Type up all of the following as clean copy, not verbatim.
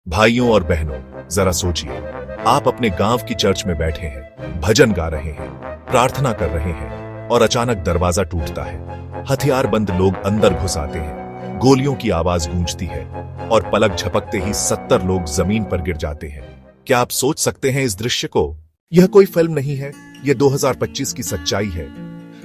भाइयों और बहनों, जरा सोचिए, आप अपने गांव की चर्च में बैठे हैं, भजन गा रहे हैं, प्रार्थना कर रहे हैं और अचानक दरवाजा टूटता है। हथियारबंद लोग अंदर घुस आते हैं, गोलियों की आवाज गूंजती है और पलक झपकते ही 70 लोग जमीन पर गिर जाते हैं। क्या आप सोच सकते हैं इस दृश्य को? यह कोई फिल्म नहीं है, यह 2025 की सच्चाई है।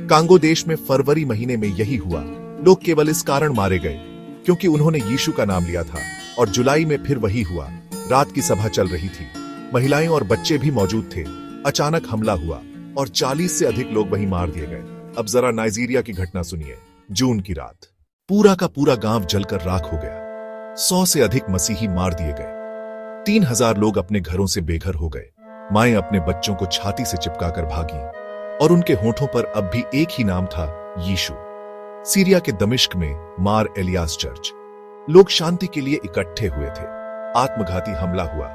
कांगो देश में फरवरी महीने में यही हुआ। लोग केवल इस कारण मारे गए क्योंकि उन्होंने यीशु का नाम लिया था। और जुलाई में फिर वही हुआ। रात की सभा चल रही थी, महिलाएं और बच्चे भी मौजूद थे। अचानक हमला हुआ और 40 से अधिक लोग वहीं मार दिए गए। अब जरा नाइजीरिया की घटना सुनिए। जून की रात, पूरा का पूरा गांव जलकर राख हो गया। 100 से अधिक मसीही मार दिए गए। 3000 लोग अपने घरों से बेघर हो गए। माएं अपने बच्चों को छाती से चिपकाकर भागी और उनके होठों पर अब भी एक ही नाम था, यीशु। सीरिया के दमिश्क में मार एलियास चर्च, लोग शांति के लिए इकट्ठे हुए थे। आत्मघाती हमला हुआ,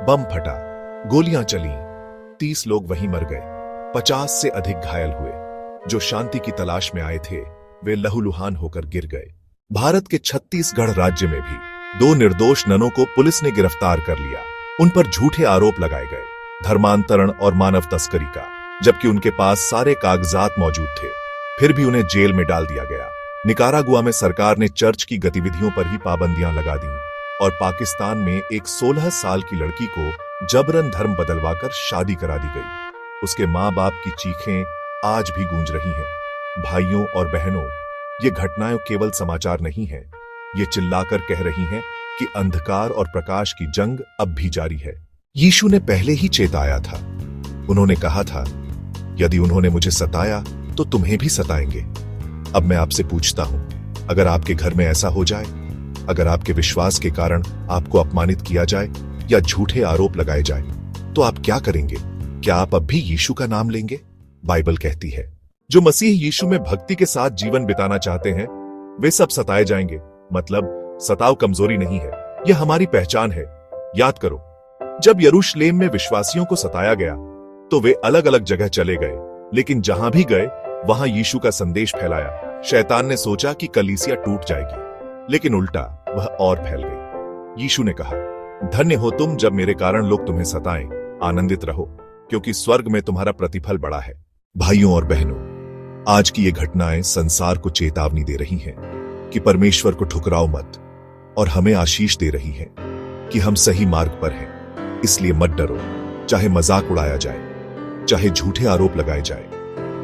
बम फटा, गोलियां चली, 30 लोग वहीं मर गए, 50 से अधिक घायल हुए। जो शांति की तलाश में आए थे वे लहूलुहान होकर गिर गए। भारत के छत्तीसगढ़ राज्य में भी 2 निर्दोष ननों को पुलिस ने गिरफ्तार कर लिया। उन पर झूठे आरोप लगाए गए, धर्मांतरण और मानव तस्करी का, जबकि उनके पास सारे कागजात मौजूद थे। फिर भी उन्हें जेल में डाल दिया गया। निकारागुआ में सरकार ने चर्च की गतिविधियों पर ही पाबंदियां लगा दी और पाकिस्तान में एक 16 साल की लड़की को जबरन धर्म बदलवाकर शादी करा दी गई। उसके मां बाप की चीखें आज भी गूंज रही हैं। भाइयों और बहनों, ये घटनाएं केवल समाचार नहीं हैं, ये चिल्लाकर कह रही हैं कि अंधकार और प्रकाश की जंग अब भी जारी है। यीशु ने पहले ही चेताया था। उन्होंने कहा था, यदि उन्होंने मुझे सताया तो तुम्हें भी सताएंगे। अब मैं आपसे पूछता हूं, अगर आपके घर में ऐसा हो जाए, अगर आपके विश्वास के कारण आपको अपमानित किया जाए या झूठे आरोप लगाए जाए, तो आप क्या करेंगे? क्या आप अब भी यीशु का नाम लेंगे? बाइबल कहती है, जो मसीह यीशु में भक्ति के साथ जीवन बिताना चाहते हैं वे सब सताए जाएंगे। मतलब सताव कमजोरी नहीं है, यह हमारी पहचान है। याद करो, जब यरूशलेम में विश्वासियों को सताया गया तो वे अलग अलग जगह चले गए, लेकिन जहां भी गए वहां यीशु का संदेश फैलाया। शैतान ने सोचा कि कलीसिया टूट जाएगी, लेकिन उल्टा वह और फैल गई। यीशु ने कहा, धन्य हो तुम जब मेरे कारण लोग तुम्हें सताएं, आनंदित रहो क्योंकि स्वर्ग में तुम्हारा प्रतिफल बड़ा है। भाइयों और बहनों, आज की ये घटनाएं संसार को चेतावनी दे रही हैं कि परमेश्वर को ठुकराओ मत, और हमें आशीष दे रही हैं कि हम सही मार्ग पर हैं। इसलिए मत डरो, चाहे मजाक उड़ाया जाए, चाहे झूठे आरोप लगाए जाए,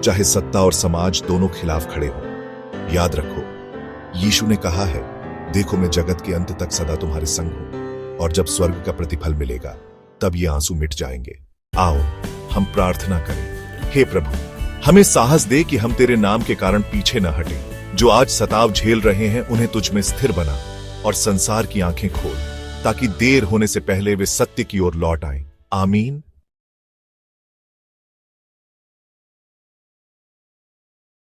चाहे सत्ता और समाज दोनों खिलाफ खड़े हों। याद रखो, यीशु ने कहा है, देखो मैं जगत के अंत तक सदा तुम्हारे संग हूं, और जब स्वर्ग का प्रतिफल मिलेगा तब ये आंसू मिट जाएंगे। आओ हम प्रार्थना करें। हे प्रभु, हमें साहस दे कि हम तेरे नाम के कारण पीछे न हटें। जो आज सताव झेल रहे हैं उन्हें तुझ में स्थिर बना और संसार की आंखें खोल, ताकि देर होने से पहले वे सत्य की ओर लौट आएं। आमीन।